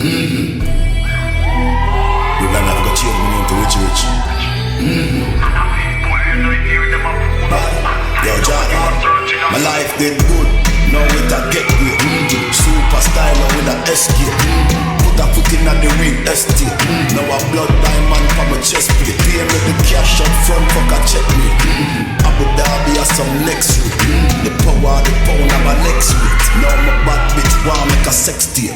You don't have to change me into rich. Yo, John, my life did good. Now with a get great. Super styler with a escape. Put a foot in at the ring estate. Now a blood diamond from my chest plate. Pay me the cash up front, fuck a check me. Abu Dhabi has some next week. The power, the pound of my next week. Now my bad bitch want make a sex tape.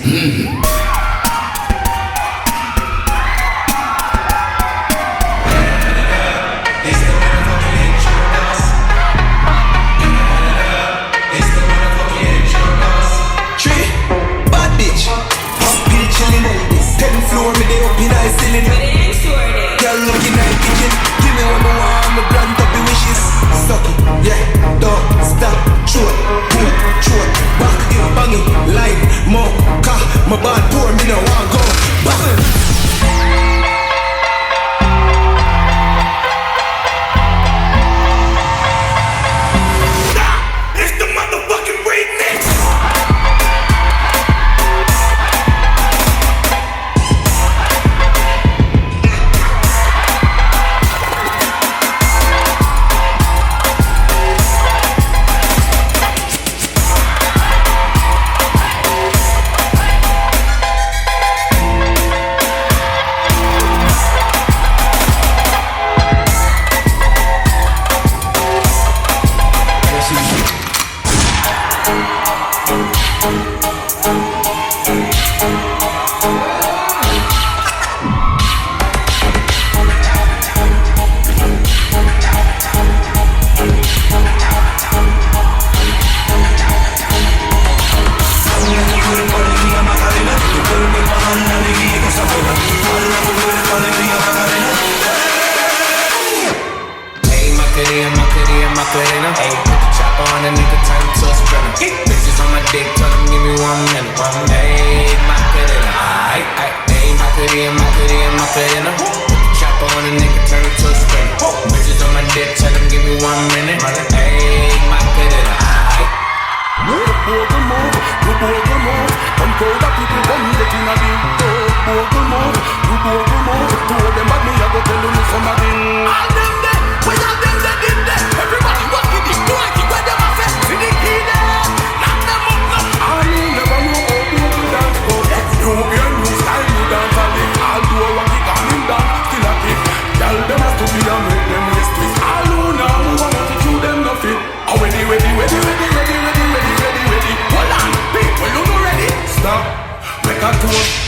Floor me they up in high ceiling. Girl looking at kitchen. Give me what I want, I'ma grant up the wishes. Suck it, yeah, don't stop. Short, pull, short, back, bang it, line, more, car. My bad pour me no want go back. Ready. Hold on, people, you not ready? Stop. Make a tour.